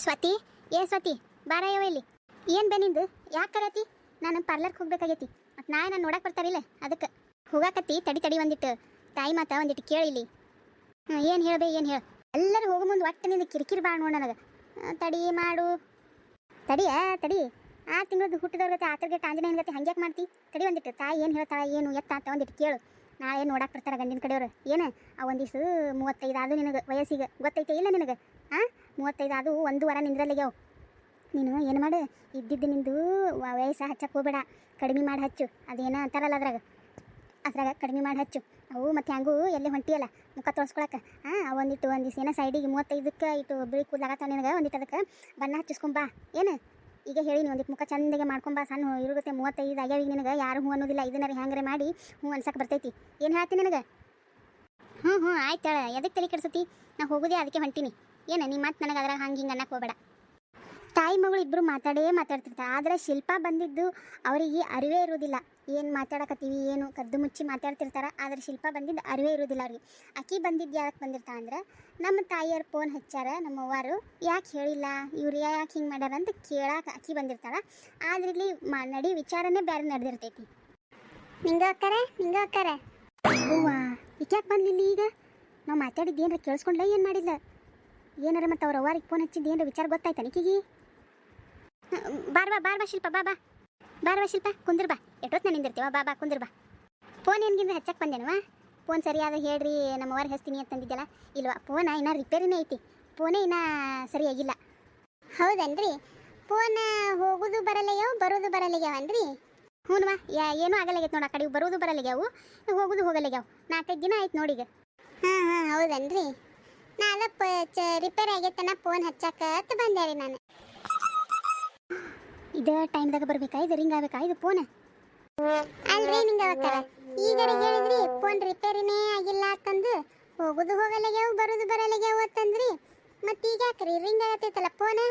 ಸ್ವಾತಿ, ಏ ಸ್ವಾತಿ, ಬಾರ ಯಾವ ಇಲ್ಲಿ. ಏನು ಬೇ ನಿಂದು? ಯಾಕೆ ಕರತಿ? ನಾನು ಪಾರ್ಲರ್ಗೆ ಹೋಗ್ಬೇಕಾಗೈತಿ. ಮತ್ತು ನಾನು ನೋಡಕ್ಕೆ ಬರ್ತಾರಿಲ್ಲ, ಅದಕ್ಕೆ ಹೋಗಾಕತ್ತಿ. ತಡಿ ಒಂದಿಟ್ಟು ತಾಯಿ ಮಾತಾ ಒಂದಿಟ್ಟು ಕೇಳಿಲ್ಲಿ. ಏನು ಹೇಳ್ಬೇ, ಏನು ಹೇಳು? ಎಲ್ಲರೂ ಹೋಗೋ ಮುಂದೆ ಒಟ್ಟು ನಿಂದು ಕಿರಿಕಿರಿ ಬಾಳ ನೋಡು ನನಗೆ. ತಡಿ ಮಾಡು, ತಡಿ 6 ತಿಂಗಳದ್ದು ಹುಟ್ಟಿದವ್ರ ಗತೆ ಆತರ್ಗೆಟ್ಟು ಆಂಜನೇಯನ ಗತೆ ಹಂಗ್ಯಾಕೆ ಮಾಡ್ತಿ? ತಡಿ ಒಂದಿಟ್ಟು ತಾಯಿ ಏನು ಹೇಳ್ತಾಳೆ, ಏನು ಎತ್ತ ಅಂತ ಒಂದಿಟ್ಟು ಕೇಳು. ನಾಳೆ ನೋಡಕ್ಕೆ ಬರ್ತಾರೆ ಗಂಡಿನ ಕಡೆಯವರು. ಏನು ಆ ಒಂದಿವ್ಸ 35 ಆದು ನಿನಗೆ ವಯಸ್ಸಿಗೆ ಗೊತ್ತೈತೆ ಇಲ್ಲ ನಿನಗೆ? 35 ಆದು 1 ವಾರ ನಿಂದ್ರಲ್ಲಿಗ್ಯಾವ. ನೀನು ಏನು ಮಾಡು, ಇದ್ದಿದ್ದು ನಿಂದು ವಯಸ್ಸು ಹಚ್ಚಕ್ಕೆ ಹೋಗ್ಬೇಡ, ಕಡಿಮೆ ಮಾಡಿ ಹಚ್ಚು. ಅದೇನೋ ಅಂತಾರಲ್ಲ ಅದ್ರಾಗ ಕಡಿಮೆ ಮಾಡಿ ಹಚ್ಚು. ಅವು ಮತ್ತು ಹಂಗೂ ಎಲ್ಲಿ ಹೊಂಟಿಯಲ್ಲ ಮುಖ ತೋರಿಸ್ಕೊಳಕ್ಕೆ. ಒಂದು ದಿವ್ಸ ಏನೋ ಸೈಡಿಗೆ 35ಕ್ಕೆ ಇಟ್ಟು ಬಿಳಿ ಕೂದಲಾಗತ್ತ ನಿನಗೆ, ಒಂದಿಟ್ಟು ಅದಕ್ಕೆ ಬಣ್ಣ ಹಚ್ಚಿಸ್ಕೊಂಬಾ. ಏನು ಈಗ ಹೇಳಿ ನೀವು ಒಂದಿಟ್ಟು ಮುಖ ಚಂದಗೆ ಮಾಡ್ಕೊಂಬಾ. ಸಣ್ಣ ಇರುತ್ತೆ 35 ಆಗ್ಯಾವ. ಈಗ ನಿನಗೆ ಯಾರು ಹ್ಞೂ ಅನ್ನೋದಿಲ್ಲ. ಇದನ್ನಾರು ಹ್ಯಾಂಗ್ರೆ ಮಾಡಿ ಹ್ಞೂ ಅನ್ಸಕ್ಕೆ ಬರ್ತೈತಿ. ಏನು ಹೇಳ್ತೀನಿ ನಿನಗೆ? ಹ್ಞೂ ಆಯ್ತು ಹೇಳ. ಎದಕ್ಕೆ ತಲೆ ಕೆಡ್ಸತಿ? ನಾ ಹೋಗೋದೇ ಅದಕ್ಕೆ ಹೊಂಟೀನಿ. ಏನು ನೀ ಮತ್ತೆ ನನಗೆ ಅದ್ರಾಗ ಹಿಂಗೆ ಅನ್ನಕ್ಕೆ ಹೋಗಬೇಡ. ತಾಯಿ ಮಗಳು ಇಬ್ಬರು ಮಾತಾಡ್ತಿರ್ತಾರೆ. ಆದರೆ ಶಿಲ್ಪ ಬಂದಿದ್ದು ಅವರಿಗೆ ಅರಿವೇ ಇರೋದಿಲ್ಲ. ಏನು ಮಾತಾಡಕತ್ತೀವಿ, ಏನು ಕದ್ದು ಮುಚ್ಚಿ ಮಾತಾಡ್ತಿರ್ತಾರೆ. ಆದರೆ ಶಿಲ್ಪ ಬಂದಿದ್ದು ಅರಿವೇ ಇರೋದಿಲ್ಲ ಅವ್ರಿಗೆ. ಅಕ್ಕಿ ಬಂದಿದ್ದು ಯಾಕೆ ಬಂದಿರ್ತಾ ಅಂದ್ರೆ, ನಮ್ಮ ತಾಯಿಯವ್ರು ಫೋನ್ ಹಚ್ಚಾರ, ನಮ್ಮ ಅವ್ವರು ಯಾಕೆ ಹೇಳಿಲ್ಲ, ಇವ್ರು ಯಾಕೆ ಹಿಂಗೆ ಮಾಡ್ಯಾರ ಅಂತ ಕೇಳಕ್ಕೆ ಅಕ್ಕಿ ಬಂದಿರ್ತಾಳೆ. ಆದ್ರೆ ಇಲ್ಲಿ ನಡಿ ವಿಚಾರನೇ ಬೇರೆ ನಡೆದಿರ್ತೈತಿ. ನಿಂಗ ಅಕ್ಕಾರೆ ಹೂವ ಯಾಕೆ ಬಂದಿಲ್ಲ? ಈಗ ನಾವು ಮಾತಾಡಿದ್ದು ಏನಾರ ಕೇಳಿಸ್ಕೊಂಡ್ಲ, ಏನು ಮಾಡಿಲ್ಲ ಏನಾರ? ಮತ್ತು ಅವ್ರ ಅವ್ರಿಗೆ ಫೋನ್ ಹಚ್ಚಿದ್ದು ಏನಾರ ವಿಚಾರ ಗೊತ್ತಾಯ್ತಾ ನಿಕ್ಕಿಗೆ? ಬಾರ್ವಾ ಶಿಲ್ಪ, ಬಾರ್ವಾ ಶಿಲ್ಪ, ಕುಂದ್ರ ಬಾ. ಎಷ್ಟೊತ್ತು ನಾನು ನಿಂದಿರ್ತೀವ? ಬಾ ಕುಂದ್ರ ಬಾ. ಫೋನ್ ಏನ್ಗಿಂದ ಹಚ್ಚಕ್ಕೆ ಬಂದೇನವ? ಫೋನ್ ಸರಿಯಾದ ಹೇಳ್ರಿ, ನಮ್ಮ ಅವ್ರಿಗೆ ಹಚ್ತೀನಿ ಅಂತಂದಿದ್ದಲ್ಲ. ಇಲ್ವಾ, ಫೋನ ಇನ್ನೂ ರಿಪೇರಿನೇ ಐತಿ. ಫೋನೇ ಇನ್ನೂ ಸರಿಯಾಗಿಲ್ಲ. ಹೌದನ್ರಿ? ಫೋನ್ ಹೋಗೋದು ಬರಲ್ಲಾಗ್ಯಾವ, ಬರೋದು ಬರಲ್ಲಾಗ್ಯಾವನ್ರಿ? ಹ್ಞೂನ್ವಾ, ಏನೂ ಆಗಲ್ಲಾಗೈತೆ ನೋಡು. ಆ ಕಡೆ ಬರೋದು ಬರಲ್ಲಾಗ್ಯಾವು, ಹೋಗೋದು ಹೋಗಲ್ಲಾಗ್ಯಾವ. 4-5 ದಿನ ಆಯ್ತು ನೋಡೀಗ. ಹೌದನ್ರಿ? ನಾನು ರಿಪೇರಿ ಆಗೈತನ ಫೋನ್ ಹಚ್ಚಕ್ಕೆ ಬಂದೆ ರೀ ನಾನು. ಇದೇ ಟೈಮ್ದಾಗ ಬರ್ಬೇಕಾ? ಇದು ರಿಂಗ್ ಆಗ್ಬೇಕಾ ಇದು ಫೋನ್? ಅಲ್ರಿ ನಿಂಗೆ ಅವತ್ತಾರ ಈಗಾರ ಹೇಳಿದ್ರಿ ಫೋನ್ ರಿಪೇರಿನೇ ಆಗಿಲ್ಲ ಅಂತಂದು, ಹೋಗೋದು ಹೋಗಲ್ಲಾಗ್ಯಾವು, ಬರೋದು ಬರಲ್ಲಾಗ್ಯಾವು ಅಂತಂದ್ರಿ. ಮತ್ತೆ ಈಗ ಯಾಕ್ರಿ ರಿಂಗ್ ಆಗತ್ತೈತಲ್ಲ ಫೋನ್?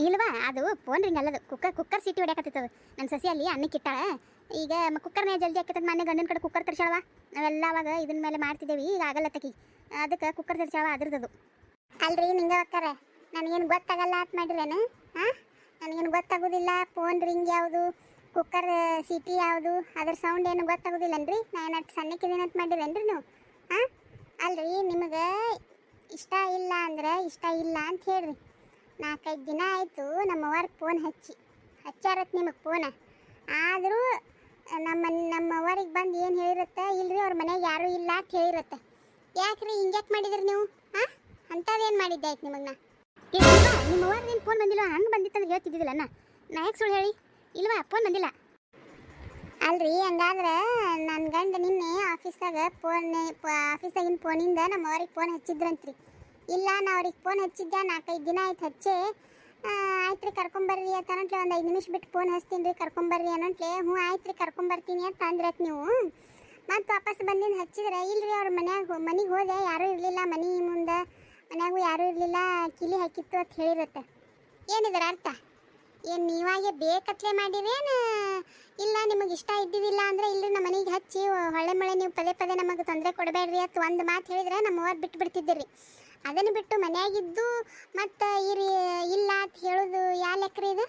ಇಲ್ವಾ, ಅದು ಫೋನ್ ರಿಂಗ್ ಅಲ್ಲದು, ಕುಕ್ಕರ್ ಸಿಟಿ ಹೊಡ್ಯಾಕತ್ತೈತದು. ನನ್ನ ಸಸಿ ಅಲ್ಲಿ ಅನ್ನಕ್ಕೆ ಇಟ್ಟಾಳ. ಈಗ ಕುಕ್ಕರ್ನೇ ಜಲ್ದಿ ಹಾಕತ್ತದ. ಮನೆ ಗಂಡನ ಕಡೆ ಕುಕ್ಕರ್ ತರ್ಸಾಳವ. ನಾವೆಲ್ಲ ಅವಾಗ ಇದನ್ನ ಮೇಲೆ ಮಾಡ್ತಿದ್ದೇವೆ. ಈಗ ಆಗಲ್ಲ ತಕಿ, ಅದಕ್ಕೆ ಕುಕ್ಕರ್ ತರ್ಸಾಳ ಅದ್ರದ್ದು. ಅಲ್ರಿ ನಿಂಗೆ ಅವತ್ತಾರ ನನಗೇನು ಗೊತ್ತಾಗಲ್ಲ ಅಂತ ಮಾಡಿರೇನು? ನನಗೇನು ಗೊತ್ತಾಗೋದಿಲ್ಲ. ಫೋನ್ ರಿಂಗ್ ಯಾವುದು, ಕುಕ್ಕರ್ ಸಿಟಿ ಯಾವುದು, ಅದ್ರ ಸೌಂಡ್ ಏನು ಗೊತ್ತಾಗೋದಿಲ್ಲನ್ರಿ? ನಾನು ಅಷ್ಟು ಸಣ್ಣಕ್ಕಿದ್ದೀನಿ ಅಂತ ಮಾಡಿರೇನ್ರಿ ನೀವು? ಅಲ್ರಿ, ನಿಮಗೆ ಇಷ್ಟ ಇಲ್ಲ ಅಂದ್ರೆ ಇಷ್ಟ ಇಲ್ಲ ಅಂತ ಹೇಳ್ರಿ. 4-5 ದಿನ ಆಯಿತು ನಮ್ಮವ್ರಿಗೆ ಫೋನ್ ಹಚ್ಚಾರತ್ ನಿಮಗೆ ಫೋನ. ಆದರೂ ನಮ್ಮವ್ರಿಗೆ ಬಂದು ಏನು ಹೇಳಿರುತ್ತೆ, ಇಲ್ರಿ ಅವ್ರ ಮನೆಗೆ ಯಾರೂ ಇಲ್ಲ ಅಂತ ಹೇಳಿರುತ್ತೆ. ಯಾಕ್ರಿ ಹಿಂಗ್ಯಾಕೆ ಮಾಡಿದ್ರಿ ನೀವು? ಅಂಥದ್ದೇನು ಮಾಡಿದ್ದಾಯ್ತು ನಿಮಗೆ? ನಿಮ್ಮವ್ರ ನೀನು ಫೋನ್ ಬಂದಿಲ್ಲ, ಹಂಗೆ ಬಂದಿತ್ತಂದ್ರೆ ಹೇಳ್ತಿದ್ದಿಲ್ಲ. ನಾ ಯಾಕೆ ಸುಳ್ಳು ಹೇಳಿ? ಇಲ್ವಾ, ಫೋನ್ ಬಂದಿಲ್ಲ. ಅಲ್ರಿ, ಹಂಗಾದ್ರೆ ನನ್ನ ಗಂಡ ನಿನ್ನೆ ಆಫೀಸಾಗಿನ ಫೋನಿಂದ ನಮ್ಮವ್ರಿಗೆ ಫೋನ್ ಹಚ್ಚಿದ್ರಂತ್ರಿ. ಇಲ್ಲ, ನಾ ಅವ್ರಿಗೆ ಫೋನ್ ಹಚ್ಚಿದ್ದೆ 4-5 ದಿನ ಆಯ್ತು ಹಚ್ಚೆ. ಆಯ್ತು ರೀ ಕರ್ಕೊಂಬರ್ರಿ ಅಂತನಂಟ್ಲೆ, ಒಂದು 5 ನಿಮಿಷ ಬಿಟ್ಟು ಫೋನ್ ಹಚ್ತೀನಿ ರೀ ಕರ್ಕೊಂಬರ್ರಿ ಅನ್ನಂಟ್ಲೆ. ಹ್ಞೂ ಆಯ್ತು ರೀ ಕರ್ಕೊಂಬರ್ತೀನಿ ಅಂತ ಅಂದ್ರತ್ ನೀವು. ಮತ್ತು ವಾಪಸ್ ಬಂದಿದ್ದು ಹಚ್ಚಿದ್ರೆ, ಇಲ್ರಿ ಅವ್ರ ಮನೆಗೆ ಹೋದೆ, ಯಾರೂ ಇರಲಿಲ್ಲ ಮನೆ ಮುಂದೆ, ಮನ್ಯಾಗೂ ಯಾರೂ ಇರಲಿಲ್ಲ, ಕಿಲಿ ಹಾಕಿತ್ತು ಅಂತ ಹೇಳಿರುತ್ತೆ. ಏನಿದ್ರ ಅರ್ಥ? ಏನು ನೀವಾಗೆ ಬೇಕತ್ಲೆ ಮಾಡಿರೇನು? ಇಲ್ಲ ನಿಮಗೆ ಇಷ್ಟ ಇದ್ದಿದ್ದಿಲ್ಲ ಅಂದರೆ, ಇಲ್ಲರಿ ನಮ್ಮ ಮನೆಗೆ ಹಚ್ಚಿ ಹೊಳೆ ಮಳೆ ನೀವು ಪದೇ ನಮಗೆ ತೊಂದರೆ ಕೊಡಬೇಡ್ರಿ ಅಂತ ಒಂದು ಮಾತು ಹೇಳಿದ್ರೆ ನಮ್ಮವ್ರು ಬಿಟ್ಟು ಬಿಡ್ತಿದ್ದೀರಿ. ಅದನ್ನು ಬಿಟ್ಟು ಮನೆಯಾಗಿದ್ದು ಮತ್ತು ಇಲ್ಲ ಅಂತ ಹೇಳೋದು ಯಾ ಲೆಕ್ಕ್ರಿ ಇದು?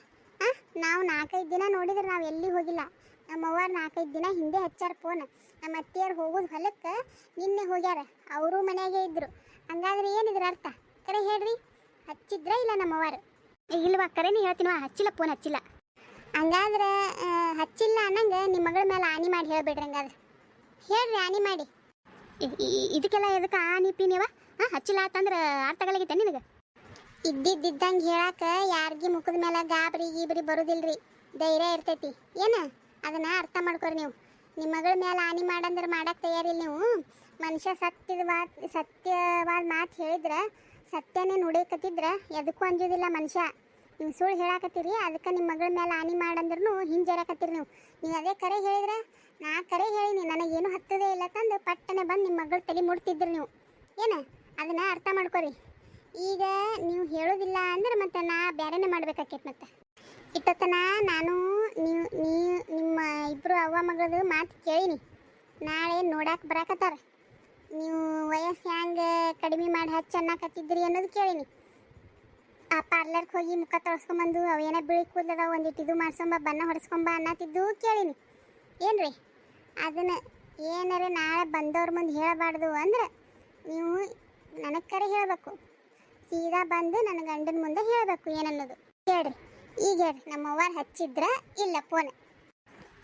ನಾವು 4-5 ದಿನ ನೋಡಿದ್ರೆ ನಾವು ಎಲ್ಲಿ ಹೋಗಿಲ್ಲ. ನಮ್ಮವ್ರು 4-5 ದಿನ ಹಿಂದೆ ಹಚ್ಚಾರ ಫೋನ್. ನಮ್ಮ ಅತ್ತೆಯರು ಹೋಗೋದು ಹೊಲಕ್ಕೆ ನಿನ್ನೆ ಹೋಗ್ಯಾರ, ಅವರು ಮನೆಯಾಗೆ ಇದ್ದರು. ಹಂಗಾದ್ರೆ ಏನಿದ್ರ ಅರ್ಥ? ಕರೆ ಹೇಳ್ರಿ, ಹಚ್ಚಿದ್ರ ಇಲ್ಲ ನಮ್ಮವ್ರು? ಇಲ್ವಾ, ಕರೆನೇ ಹೇಳ್ತೀನವ, ಹಚ್ಚಿಲ್ಲ, ಫೋನ್ ಹಚ್ಚಿಲ್ಲ. ಹಂಗಾದ್ರೆ ಹಚ್ಚಿಲ್ಲ ಅನ್ನಂಗೆ ನಿಮ್ಮ ಮಗಳ ಮೇಲೆ ಆನಿ ಮಾಡಿ ಹೇಳ್ಬೇಡ್ರಿ. ಹಂಗಾದ್ರೆ ಹೇಳ್ರಿ, ಆನಿ ಮಾಡಿ. ಇದಕ್ಕೆಲ್ಲ ಎದಕ್ಕೆ ಆನಿ ಪೀನಿವ? ಹಚ್ಚಿಲ್ಲ ಅಂತಂದ್ರೆ ಅರ್ಥ ಆಗಲಾಗೈತೆ ನಿನಗೆ? ಇದ್ದಿದ್ದಂಗೆ ಹೇಳಕ್ಕೆ ಯಾರಿಗೆ ಮುಖದ ಮೇಲೆ ಗಾಬರಿ ಬರೋದಿಲ್ರಿ, ಧೈರ್ಯ ಇರ್ತೈತಿ. ಏನು ಅದನ್ನು ಅರ್ಥ ಮಾಡ್ಕೊರಿ ನೀವು. ನಿಮ್ಮ ಮಗಳ ಮೇಲೆ ಆನಿ ಮಾಡಂದ್ರೆ ಮಾಡಕ್ಕೆ ತಯಾರಿಲ್ಲ ನೀವು. ಮನುಷ್ಯ ಸತ್ಯವಾದ ಮಾತು ಹೇಳಿದ್ರೆ, ಸತ್ಯನೇ ನುಡಿಯಕತ್ತಿದ್ರೆ ಎದಕ್ಕೂ ಅಂಜೋದಿಲ್ಲ ಮನುಷ್ಯ. ನೀವು ಸುಳ್ಳು ಹೇಳಾಕತ್ತೀರಿ, ಅದಕ್ಕೆ ನಿಮ್ಮ ಮಗಳ ಮೇಲೆ ಆನಿ ಮಾಡಂದ್ರೂ ಹಿಂಜರಕತ್ತೀರಿ ನೀವು. ಅದೇ ಕರೆ ಹೇಳಿದ್ರೆ, ನಾ ಕರೆ ಹೇಳಿನಿ ನನಗೇನು ಹತ್ತದೇ ಇಲ್ಲ ತಂದು ಪಟ್ಟನೆ ಬಂದು ನಿಮ್ಮ ಮಗಳ ತಲೆ ಮುಡ್ತಿದ್ರಿ ನೀವು. ಏನು ಅದನ್ನು ಅರ್ಥ ಮಾಡ್ಕೊರಿ. ಈಗ ನೀವು ಹೇಳೋದಿಲ್ಲ ಅಂದ್ರೆ ಮತ್ತೆ ನಾ ಬೇರೆನೇ ಮಾಡ್ಬೇಕಾಕೈತೆ. ಮತ್ತೆ ಇಟ್ಟತನ ನಾನು ನಿಮ್ಮ ಇಬ್ಬರು ಅವ್ವ ಮಗಳದು ಮಾತು ಕೇಳೀನಿ. ನಾಳೆ ನೋಡಕ್ಕೆ ಬರಾಕತ್ತಾರ. ನೀವು ವಯಸ್ಸು ಹ್ಯಾಂಗೆ ಕಡಿಮೆ ಮಾಡಿ ಹಚ್ಚನ್ನಕತ್ತಿದ್ರಿ ಅನ್ನೋದು ಕೇಳೀನಿ. ಆ ಪಾರ್ಲರ್ಗೆ ಹೋಗಿ ಮುಖ ತೊಳ್ಸ್ಕೊಂಬಂದು ಅವೇನ ಬಿಳಿ ಕೂದಲದ ಒಂದಿಟ್ಟು ಇದು ಮಾಡ್ಸೊಂಬ ಬಣ್ಣ ಹೊಡೆಸ್ಕೊಂಬ ಅನ್ನತ್ತಿದ್ದು ಕೇಳೀನಿ ಏನ್ರಿ. ಅದನ್ನು ಏನಾರ ನಾಳೆ ಬಂದವ್ರ ಮುಂದೆ ಹೇಳಬಾರ್ದು ಅಂದ್ರೆ ನೀವು ನನಗೆ ಕರೆ ಹೇಳಬೇಕು. ಸೀದಾ ಬಂದು ನನ್ನ ಗಂಡನ ಮುಂದೆ ಹೇಳಬೇಕು ಏನನ್ನೋದು. ಹೇಳ್ರಿ ಈಗ ಹೇಳ್ರಿ. ನಮ್ಮವ್ವಾರು ಹಚ್ಚಿದ್ರ ಇಲ್ಲ ಫೋನ್?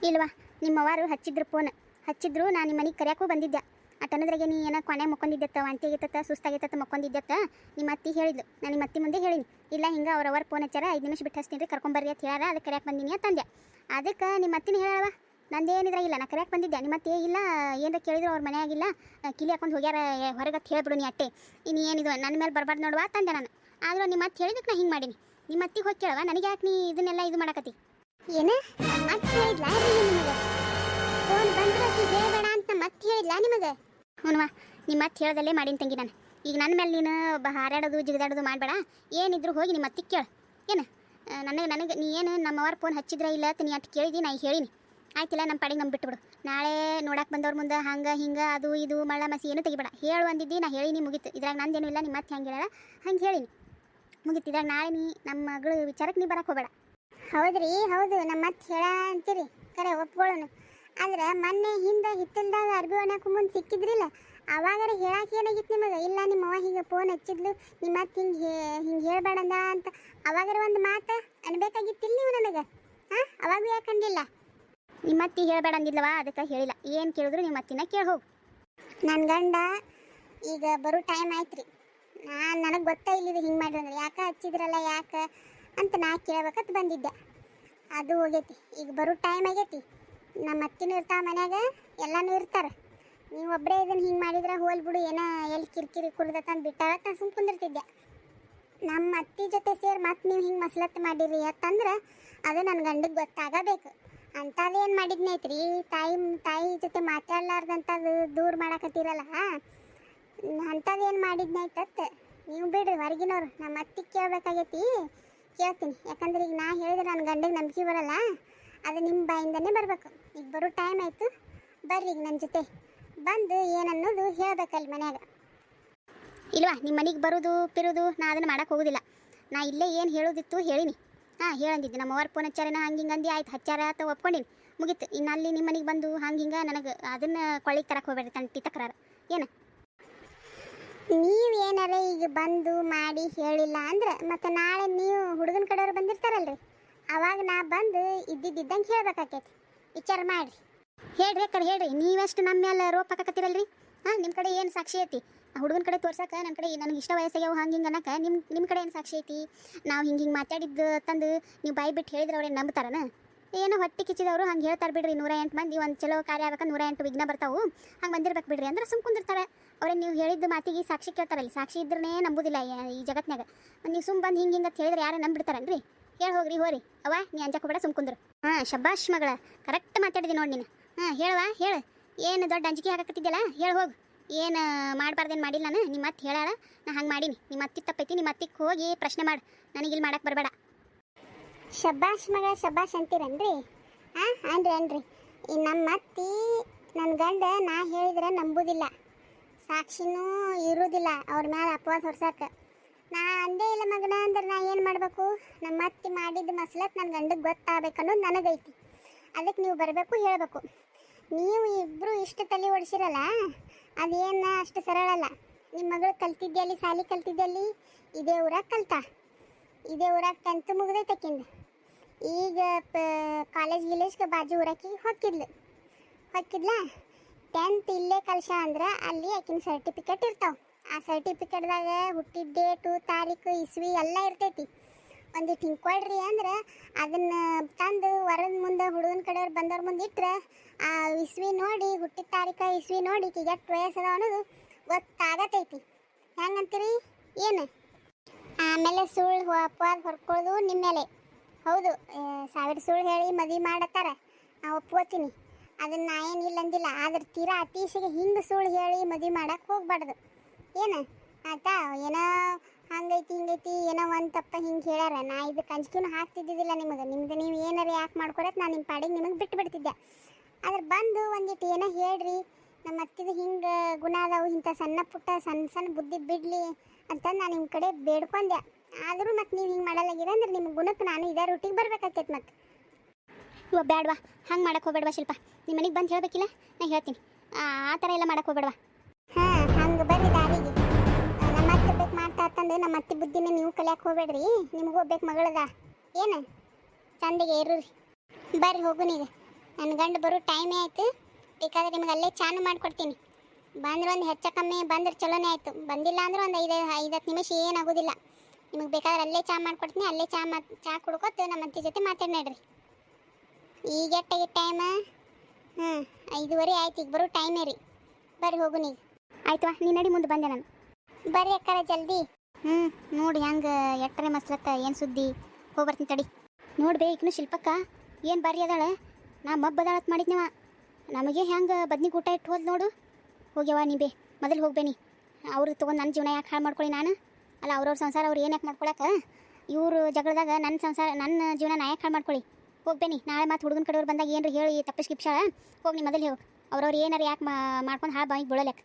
ಇಲ್ವಾ, ನಿಮ್ಮವ್ವಾರು ಹಚ್ಚಿದ್ರು ಫೋನ್. ಹಚ್ಚಿದ್ರು ನಾನು ನಿಮ್ಮ ಮನೆಗೆ ಕರೆಯೋಕ್ಕೂ ಬಂದಿದ್ದೆ. ಅಟ್ಟನದ್ರಾಗೆ ನೀ ಏನೋ ಕೊನೆ ಮಕ್ಕೊಂದಿದ್ದತ್ತ, ವಾಂತಿ ಆಗೈತತ್ತ, ಸುಸ್ತಾಗೈತತ್ತ, ಮಕ್ಕೊಂದಿದ್ದತ್ತ ನಿಮ್ಮ ಅತ್ತಿ ಹೇಳಿದ್ಲು. ನಾನು ನಿಮ್ಮ ಅತ್ತಿ ಮುಂದೆ ಹೇಳಿನಿ, ಇಲ್ಲ ಹಿಂಗೆ ಅವ್ರವ್ರ ಫೋನ್ ಹಚ್ಚಾರ 5 ನಿಮಿಷ ಬಿಟ್ಟು ಹಚ್ತೀನಿ ರೀ ಕರ್ಕೊಂಬರ್ರಿ ಅಂತ ಹೇಳ್ಯಾರ, ಅದಕ್ಕೆ ಕರೆಯಕ್ಕೆ ಬಂದೀನಿ ಅಂತಂದೆ. ಅದಕ್ಕೆ ನಿಮ್ಮ ಅತ್ತಿನ ಹೇಳವ ನಂದೇನಿದ್ರಾಗಿಲ್ಲ, ನಾ ಕರೆಯಕ್ಕೆ ಬಂದಿದ್ದೆ. ನಿಮ್ಮ ಅತ್ತೆ ಇಲ್ಲ ಏನಾರ ಕೇಳಿದ್ರು ಅವ್ರ ಮನೆಯಾಗಿಲ್ಲ ಕಿಲಿ ಹಾಕೊಂಡು ಹೋಗ್ಯಾರ ಹೊರಗೆ ಹೇಳ್ಬಿಡು ನೀ ಅಟ್ಟೆ, ಇನ್ನು ಏನಿದು ನನ್ನ ಮೇಲೆ ಬರಬಾರ್ದು ನೋಡುವ ತಂದೆ ನಾನು. ಆದರೂ ನಿಮ್ಮ ಅತ್ತೆ ಹೇಳಿದಕ್ಕೆ ನಾ ಹಿಂಗೆ ಮಾಡೀನಿ. ನಿಮ್ಮ ಅತ್ತಿಗೆ ಹೋಗಿ ಕೇಳವ, ನನಗೆ ಯಾಕೆ ನೀ ಇದನ್ನೆಲ್ಲ ಇದು ಮಾಡಕತ್ತಿ? ಏನ ಮತ್ತೆ ಹೇಳಿದ್ಲಾ ನಿಮಗೆ? ಫೋನ್ ಬಂದ್ರೆ ಹೇಳಬೇಡ ಅಂತ ಮತ್ತೆ ಹೇಳಿದ್ಲಾ ನಿಮಗೆ? ಹ್ಞೂವಾ, ನಿಮ್ಮ ಮತ್ತೆ ಹೇಳ್ದಲ್ಲೇ ಮಾಡೀನಿ ತಂಗಿ ನಾನು. ಈಗ ನನ್ನ ಮೇಲೆ ನೀನು ಹಾರಾಡೋದು ಜಿಗಿದಾಡೋದು ಮಾಡಬೇಡ. ಏನಿದ್ರು ಹೋಗಿ ನಿಮ್ಮ ಅತ್ತಿಗೆ ಕೇಳು. ಏನು ನನಗೆ ನೀ ಏನು ನಮ್ಮವ್ರ ಫೋನ್ ಹಚ್ಚಿದ್ರೆ ಇಲ್ಲ ನೀ ಅಟ್ಟು ಕೇಳಿದಿ, ನಾ ಹೇಳೀನಿ ಆಯ್ತಿಲ್ಲ. ನಮ್ಮ ಪಾಡಿಗೆ ನಮ್ಮ ಬಿಟ್ಟುಬಿಡು. ನಾಳೆ ನೋಡಕ್ಕೆ ಬಂದವ್ರ ಮುಂದೆ ಹಂಗೆ ಹಿಂಗೆ ಅದು ಇದು ಮಳ್ಳ ಮಸಿ ಏನು ತೆಗಿಬೇಡ. ಹೇಳು ಅಂದಿದ್ದಿ, ನಾ ಹೇಳೀನಿ ಮುಗೀತು. ಇದ್ರಾಗ ನಂದೇನು ಇಲ್ಲ. ನಿಮ್ಮ ಮತ್ತೆ ಹೆಂಗೆ ಹೇಳ ಹಂಗೆ ಹೇಳೀನಿ ಮುಗೀತು. ಇದ್ರಾಗ ನಾಳೆ ನೀ ನಮ್ಮ ಮಗಳು ವಿಚಾರಕ್ಕೆ ನೀ ಬರಕ್ಕೆ ಹೋಗಬೇಡ. ಹೌದ್ರಿ, ಹೌದು ನಮ್ಮ ಮತ್ತೆ ಹೇಳ ಅಂತೀರಿ, ಕರೆ ಒಪ್ಕೊಳ್ಳೋನು. ಆದ್ರೆ ಮೊನ್ನೆ ಹಿಂದೆ ಹಿತ್ತಲ್ದಾಗ ಅರ್ಬಿ ಒಣಕ್ಕೆ ಮುಂದೆ ಸಿಕ್ಕಿದ್ರಿಲ್ಲ, ಅವಾಗಾರ ಹೇಳಕ್ಕೆ ಏನಾಗಿತ್ತು ನಿಮಗೆ? ಇಲ್ಲ ನಿಮ್ಮವ್ವ ಹಿಂಗೆ ಫೋನ್ ಹಚ್ಚಿದ್ಲು, ನಿಮ್ಮ ಮತ್ತೆ ಹಿಂಗೆ ಹೇಳಬೇಡಂದ ಅಂತ ಅವಾಗಾರ ಒಂದು ಮಾತು ಅನ್ಬೇಕಾಗಿತ್ತಿಲ್ಲ ನೀವು ನನಗೆ? ಹಾಂ, ಅವಾಗೂ ಯಾಕೆ ಅಂದಿಲ್ಲ? ನಿಮ್ಮ ಅತ್ತಿ ಹೇಳಬೇಡ ಅಂದಿಲ್ಲವಾ, ಅದಕ್ಕೆ ಹೇಳಿಲ್ಲ. ಏನು ಕೇಳಿದ್ರು ನಿಮ್ಮ ಅತ್ತಿನ ಕೇಳಿ ಹೋಗು. ನನ್ನ ಗಂಡ ಈಗ ಬರೋ ಟೈಮ್ ಆಯ್ತು ರೀ. ನನಗೆ ಗೊತ್ತಾ ಇಲ್ಲಿದು ಹಿಂಗೆ ಮಾಡಿದ್ರೆ ಯಾಕೆ ಹಚ್ಚಿದ್ರಲ್ಲ ಯಾಕೆ ಅಂತ ನಾ ಕೇಳ್ಬೇಕಂತ ಬಂದಿದ್ದೆ. ಅದು ಹೋಗೈತಿ, ಈಗ ಬರೋ ಟೈಮ್ ಆಗೈತಿ. ನಮ್ಮ ಅತ್ತಿನೂ ಇರ್ತಾವ ಮನ್ಯಾಗ, ಎಲ್ಲನೂ ಇರ್ತಾರೆ. ನೀವು ಒಬ್ಬರೇ ಇದನ್ನು ಹಿಂಗೆ ಮಾಡಿದ್ರೆ ಹೋಲ್ ಬಿಡು, ಏನೋ ಎಲ್ಲಿ ಕಿರಿಕಿರಿ ಕುಡ್ದತ್ತಂದು ಬಿಟ್ಟಾರತ್ತ ಸುಮ್ಮ ಕುಂದಿರ್ತಿದ್ದೆ. ನಮ್ಮ ಅತ್ತಿ ಜೊತೆ ಸೇರಿ ಮತ್ತೆ ನೀವು ಹಿಂಗೆ ಮಸಲತ್ತು ಮಾಡಿರಿ ಅಂತಂದ್ರೆ ಅದು ನನ್ನ ಗಂಡಿಗೆ ಗೊತ್ತಾಗಬೇಕು. ಅಂಥದ್ದೇನು ಮಾಡಿದ್ನೈತ್ರಿ, ತಾಯಿ ಜೊತೆ ಮಾತಾಡ್ಲಾರ್ದಂಥದ್ದು ದೂರ ಮಾಡಕತ್ತೀರಲ್ಲ, ಅಂಥದ್ದೇನು ಮಾಡಿದ್ನೈತತ್ ನೀವು ಬಿಡ್ರಿ ಹೊರಗಿನವ್ರು. ನಮ್ಮ ಅತ್ತಿಗೆ ಕೇಳಬೇಕಾಗೈತಿ, ಕೇಳ್ತೀನಿ. ಯಾಕಂದ್ರೆ ಈಗ ನಾ ಹೇಳಿದ್ರೆ ನನ್ನ ಗಂಡಿಗೆ ನಂಬಿಕೆ ಬರಲ್ಲ, ಅದು ನಿಮ್ಮ ಬಾಯಿಂದನೇ ಬರಬೇಕು. ಈಗ ಬರೋ ಟೈಮ್ ಆಯಿತು, ಬರ್ರಿ ಈಗ ನನ್ನ ಜೊತೆ ಬಂದು ಏನನ್ನೋದು ಹೇಳ್ಬೇಕಲ್ಲಿ ಮನ್ಯಾಗ. ಇಲ್ವಾ, ನಿಮ್ಮ ಮನೆಗೆ ಬರೋದು ಪಿರೋದು ನಾ ಅದನ್ನು ಮಾಡೋಕೆ ಹೋಗೋದಿಲ್ಲ. ನಾ ಇಲ್ಲೇ ಏನು ಹೇಳೋದಿತ್ತು ಹೇಳೀನಿ. ಹಾಂ, ಹೇಳಂದಿದ್ದೆ ನಮ್ಮವ್ರ ಫೋನ್ ಹಚ್ಚಾರೇನ ಹಂಗೆ ಹಿಂಗೆ ಅಂದು ಆಯ್ತು, ಹಚ್ಚಾರ ಅಂತ ಒಪ್ಕೊಂಡಿನಿ, ಮುಗೀತು. ಇನ್ನು ಅಲ್ಲಿ ನಿಮ್ಮ ಮನೆಗೆ ಬಂದು ಹಂಗೆ ಹಿಂಗೆ ನನಗೆ ಅದನ್ನು ಕೊಳ್ಳಿಗೆ ತರಕ್ಕೆ ಹೋಗ್ಬೇಡ್ರಿ ತಂಟಿ ತಕರಾರು. ಏನು ನೀವು ಏನಾರ ಈಗ ಬಂದು ಮಾಡಿ ಹೇಳಿಲ್ಲ ಅಂದ್ರೆ ಮತ್ತೆ ನಾಳೆ ನೀವು ಹುಡುಗನ ಕಡೆಯವ್ರು ಬಂದಿರ್ತಾರಲ್ರಿ, ಅವಾಗ ನಾ ಬಂದು ಇದ್ದಿದ್ದಂಗೆ ಹೇಳ್ಬೇಕಾಕೈತಿ. ವಿಚಾರ ಮಾಡಿರಿ, ಹೇಳ್ರಿ ಅಕ್ಕಡೆ ಹೇಳ್ರಿ. ನೀವಷ್ಟು ನಮ್ಮ ಮೇಲೆ ರೋಪ್ ಹಾಕಕತ್ತೀರಲ್ರಿ. ಹಾಂ, ನಿಮ್ಮ ಕಡೆ ಏನು ಸಾಕ್ಷಿ ಐತಿ? ಆ ಹುಡುಗನ ಕಡೆ ತೋರ್ಸಕ್ಕೆ ನನ್ನ ಕಡೆ ನನಗೆ ಇಷ್ಟ ವಯಸ್ಸಾಗ್ಯಾವ ಹಂಗೆ ಹಿಂಗೆ ಅನ್ನಕ್ಕೆ ನಿಮ್ಮ ಕಡೆ ಏನು ಸಾಕ್ಷಿ ಐತಿ? ನಾವು ಹಿಂಗೆ ಮಾತಾಡಿದ್ದು ತಂದು ನೀವು ಬಾಯಿ ಬಿಟ್ಟು ಹೇಳಿದ್ರೆ ಅವ್ರೇನು ನಂಬ್ತಾರನ? ಏನೋ ಹೊಟ್ಟೆ ಕಿಚ್ಚಿದವರು ಹಂಗೆ ಹೇಳ್ತಾರೆ ಬಿಡ್ರಿ. 108 ಮಂದಿ ಒಂದು ಚಲೋ ಕಾರ್ಯ ಆಗಕ್ಕೆ 108 ವಿಘ್ನ ಬರ್ತಾವು, ಹಂಗೆ ಬಂದಿರ್ಬೇಕು ಬಿಡ್ರಿ ಅಂದ್ರೆ ಸುಮ್ ಕುಂದಿರ್ತಾರೆ. ಅವ್ರೇನು ನೀವು ಹೇಳಿದ್ದು ಮಾತಿಗೆ ಸಾಕ್ಷಿ ಕೇಳ್ತಾರಲ್ಲ, ಸಾಕ್ಷಿ ಇದ್ರೇ ನಂಬುದಿಲ್ಲ ಈ ಜಗತ್ನಾಗ. ನೀವು ಸುಮ್ ಬಂದು ಹಿಂಗೆ ಅಂತ ಹೇಳಿದ್ರೆ ಯಾರು ನಂಬಿಡ್ತಾರನ್ರಿ? ಹೇಳಿ ಹೋಗ್ರಿ ಹೋರಿ. ಅವ್ವ ನೀ ಅಂಜಕ್ಕೆ ಹೋಗ್ಬೇಡ, ಸುಮ್ ಕುಂದ್ರು. ಹಾಂ, ಶಬ್ಬಾಷ್ ಮಗಳ, ಕರೆಕ್ಟ್ ಮಾತಾಡಿದೆ ನೋಡಿ ನೀನು. ಹಾಂ, ಹೇಳುವ ಹೇಳು. ಏನು ದೊಡ್ಡ ಅಂಜಿಕೆ ಹಾಕಕತ್ತಿದ್ದಲ್ಲ, ಹೇಳಿ ಹೋಗು. ಏನು ಮಾಡಬಾರ್ದೇನು ಮಾಡಿಲ್ಲ ನಾನು. ನಿಮ್ಮ ಅತ್ತೆ ಹೇಳಾಳ, ನಾ ಹಂಗೆ ಮಾಡೀನಿ. ನಿಮ್ಮ ಅತ್ತಿಗೆ ತಪ್ಪೈತಿ, ನಿಮ್ಮ ಅತ್ತಿಗೆ ಹೋಗಿ ಪ್ರಶ್ನೆ ಮಾಡು, ನನಗಿಲ್ಲಿ ಮಾಡಕ್ಕೆ ಬರಬೇಡ. ಶಬ್ಬಾಷ್ ಮಗ, ಶಬ್ಬಾಷ್ ಅಂತೀರನ್ರಿ? ಹಾಂ, ಅನ್ರಿ. ನಮ್ಮ ಅತ್ತಿ ನನ್ನ ಗಂಡ ನಾ ಹೇಳಿದ್ರೆ ನಂಬುದಿಲ್ಲ, ಸಾಕ್ಷಿನೂ ಇರುವುದಿಲ್ಲ ಅವ್ರ ಮೇಲೆ ಅಪವಾದ ಹೊರ್ಸಕ್ಕೆ. ನಾ ಅಂದೇ ಇಲ್ಲ ಮಗನ ಅಂದ್ರೆ ನಾ ಏನು ಮಾಡಬೇಕು? ನಮ್ಮ ಅತ್ತಿ ಮಾಡಿದ್ದು ಮಸಲತ್ ನನ್ನ ಗಂಡಗೆ ಗೊತ್ತಾಗಬೇಕನ್ನೋದು ನನಗೈತಿ. ಅದಕ್ಕೆ ನೀವು ಬರಬೇಕು, ಹೇಳಬೇಕು. ನೀವು ಇಬ್ಬರು ಇಷ್ಟು ತಲೆ ಓಡಿಸಿರಲ್ಲ, ಅದೇನು ಅಷ್ಟು ಸರಳ ಅಲ್ಲ. ನಿಮ್ಮ ಮಗಳು ಕಲ್ತಿದ್ದಲ್ಲಿ, ಸಾಲಿ ಕಲ್ತಿದ್ದಲ್ಲಿ ಇದೇ ಊರಾಗ ಕಲ್ತಾ, ಇದೇ ಊರಾಗ 10th ಮುಗಿದೈತಕ್ಕಿಂದ. ಈಗ ಕಾಲೇಜ್ಗೆ ಬಾಜು ಊರಾಕಿ ಹೊಕ್ಕಿದ್ಲಾ 10th ಇಲ್ಲೇ ಕಲ್ಸ ಅಂದ್ರೆ ಅಲ್ಲಿ ಆಕಿನ ಸರ್ಟಿಫಿಕೇಟ್ ಇರ್ತಾವೆ. ಆ ಸರ್ಟಿಫಿಕೇಟ್ದಾಗ ಹುಟ್ಟಿದ ಡೇಟು, ತಾರೀಕು, ಇಸ್ವಿ ಎಲ್ಲ ಇರ್ತೈತಿ. ಒಂದಿಟ್ಟು ಹಿಂಗೆ ಕೊಡ್ರಿ ಅಂದ್ರೆ ಅದನ್ನು ತಂದು ವರದ ಮುಂದೆ ಹುಡುಗನ ಕಡೆಯವ್ರು ಬಂದವ್ರ ಮುಂದೆ ಇಟ್ಟರೆ ಆ ಇಸ್ವಿ ನೋಡಿ, ಹುಟ್ಟಿದ ತಾರೀಕು ಇಸ್ವಿ ನೋಡಿ ಈಗ ಎಷ್ಟು ವಯಸ್ಸದ ಅನ್ನೋದು ಗೊತ್ತಾಗತೈತಿ. ಹೆಂಗಂತೀರಿ ಏನು? ಆಮೇಲೆ ಸುಳ್ಳು ಅಪವಾದ ಹೊರ್ಕೊಳ್ಳೋದು ನಿಮ್ಮ ಮೇಲೆ. ಹೌದು, 1000 ಸುಳ್ಳು ಹೇಳಿ ಮದುವೆ ಮಾಡತ್ತಾರ, ನಾವು ಒಪ್ಕೋತೀನಿ. ಅದನ್ನು ನಾ ಏನಿಲ್ಲ ಅಂದಿಲ್ಲ. ಆದ್ರೆ ತೀರಾ ಅತೀಶಿಗೆ ಹಿಂಗೆ ಸುಳ್ಳು ಹೇಳಿ ಮದುವೆ ಮಾಡಕ್ಕೆ ಹೋಗ್ಬಾರ್ದು. ಏನು ಆಯ್ತಾ? ಏನೋ ಹಂಗೈತಿ ಹಿಂಗೈತಿ ಏನೋ ಒಂದು ತಪ್ಪ ಹಿಂಗೆ ಹೇಳ್ಯಾರ, ನಾ ಇದಕ್ಕೆ ಅಂಜಿಕೆನೂ ಹಾಕ್ತಿದ್ದಿದ್ದಿಲ್ಲ ನಿಮಗೆ. ನಿಮ್ದು ನೀವು ಏನಾರು ಯಾಕೆ ಮಾಡ್ಕೊರತ್ತೆ ನಾನು ನಿಮ್ಮ ಪಾಡಿಗೆ ನಿಮಗೆ ಬಿಟ್ಟು ಬಿಡ್ತಿದ್ದೆ. ಆದ್ರೆ ಬಂದು ಒಂದಿಟ್ಟು ಏನೋ ಹೇಳ್ರಿ, ನಮ್ಮ ಅತ್ತಿದು ಹಿಂಗೆ ಗುಣ ಅದಾವು, ಇಂಥ ಸಣ್ಣ ಪುಟ್ಟ ಸಣ್ಣ ಬುದ್ಧಿ ಬಿಡಲಿ ಅಂತಂದು ನಾನು ನಿಮ್ಮ ಕಡೆ ಬೇಡ್ಕೊಂಡೆ. ಆದರೂ ಮತ್ತೆ ನೀವು ಹಿಂಗೆ ಮಾಡಲಾಗಿರ ಅಂದ್ರೆ ನಿಮ್ಮ ಗುಣಕ್ಕೆ ನಾನು ಇದೇ ರೂಟಿಗೆ ಬರ್ಬೇಕಾಗ್ತೈತೆ ಮತ್ತೆ. ಇವ ಬ್ಯಾಡ್ವಾ, ಹಂಗೆ ಮಾಡಕ್ಕೆ ಹೋಗ್ಬೇಡ್ವಾ ಶಿಲ್ಪ. ನಿಮ್ಮ ಮನೆಗೆ ಬಂದು ಹೇಳಬೇಕಿಲ್ಲ, ನಾ ಹೇಳ್ತೀನಿ. ಆ ಥರ ಎಲ್ಲ ಮಾಡಕ್ಕೆ ಹೋಗ್ಬೇಡ್ವಾ. ಹಾಂ, ಹಂಗೆ ಬರ್ರಿ ದಾರಿಗೆ. ನಮ್ಮ ಅತ್ತೆ ಬೇಕು ಮಾಡ್ತಾ ಅಂತಂದು ನಮ್ಮ ಅತ್ತೆ ಬುದ್ಧಿನ ನೀವು ಕಲಿಯಕ್ಕೆ ಹೋಗ್ಬೇಡ್ರಿ. ನಿಮ್ಗೆ ಹೋಗ್ಬೇಕು ಮಗಳದ ಏನು ಚಂದಿಗೆ ಇರ್ರಿ. ಬರ್ರಿ ಹೋಗು ನೀಗ. ನನ್ನ ಗಂಡು ಬರೋ ಟೈಮೇ ಆಯಿತು. ಬೇಕಾದ್ರೆ ನಿಮ್ಗೆ ಅಲ್ಲೇ ಚಾನು ಮಾಡಿಕೊಡ್ತೀನಿ. ಬಂದ್ರೆ ಒಂದು ಹೆಚ್ಚು ಕಮ್ಮಿ ಬಂದ್ರೆ ಚಲೋನೇ ಆಯಿತು. ಬಂದಿಲ್ಲ ಅಂದ್ರೆ ಒಂದು 5-10 ನಿಮಿಷ ಏನಾಗೋದಿಲ್ಲ. ನಿಮಗೆ ಬೇಕಾದ್ರೆ ಅಲ್ಲೇ ಚಾ ಮಾಡಿಕೊಡ್ತೀನಿ. ಅಲ್ಲೇ ಚಾ ಕುಡ್ಕೊತು ನಮ್ಮ ಅತ್ತೆ ಜೊತೆ ಮಾತಾಡಿ ನಡ್ರಿ. ಈಗ ಎಟ್ಟಾಗಿ ಟೈಮ? 5:15 ಆಯ್ತು. ಈಗ ಬರೋ ಟೈಮೇ ರೀ. ಬರ್ರಿ ಹೋಗು ನೀಗ. ಆಯ್ತವಾ, ನೀ ನಡಿ, ಮುಂದೆ ಬಂದೆ ನಾನು. ಬರ್ರಿ ಅಕ್ಕಾರ ಜಲ್ದಿ. ನೋಡಿ ಹೆಂಗೆ ಎಟ್ಟರೆ ಮಸ್ಲಕ್ಕ ಏನು ಸುದ್ದಿ. ಹೋಗ್ಬರ್ತೀನಿ ತಡಿ. ನೋಡ್ಬೇ ಈಗಿನ ಶಿಲ್ಪಕ್ಕ ಏನು ಬಾರಿ ಅದಾಳೆ. ನಾ ಮಬ್ಬದಾಳತ್ ಮಾಡಿದ್ನವ. ನಮಗೆ ಹೆಂಗೆ ಬದ್ನಿಗೆ ಊಟ ಇಟ್ಟು ಹೋದ್ ನೋಡು. ಹೋಗ್ಯವ ನೀ ಬೇ, ಮೊದಲು ಹೋಗ್ಬೇನಿ. ಅವ್ರು ತೊಗೊಂಡು ನನ್ನ ಜೀವನ ಯಾಕೆ ಹಾಳು ಮಾಡ್ಕೊಳ್ಳಿ ನಾನು? ಅಲ್ಲ, ಅವ್ರವ್ರ ಸಂಸಾರ ಅವ್ರು ಏನು ಯಾಕೆ ಮಾಡ್ಕೊಳಕ್ಕೆ? ಇವರು ಜಗಳದಾಗ ನನ್ನ ಸಂಸಾರ, ನನ್ನ ಜೀವನ ನಾ ಯಾಕೆ ಹಾಳು ಮಾಡ್ಕೊಳ್ಳಿ? ಹೋಗ್ಬೇನಿ. ನಾಳೆ ಮತ್ತೆ ಹುಡುಗನ ಕಡೆಯವ್ರು ಬಂದಾಗ ಏನ್ರಿ ಹೇಳಿ ತಪ್ಪಿಸ್ಕಿಪ್ಸಾಳ. ಹೋಗಿ ನೀ ಮೊದಲು ಹೋಗಿ. ಅವ್ರವ್ರು ಏನಾರು ಯಾಕೆ ಮಾಡ್ಕೊಂಡು ಹಾಳು ಬಾಯಿಗೆ ಬೀಳಲೆಕ್ಕ.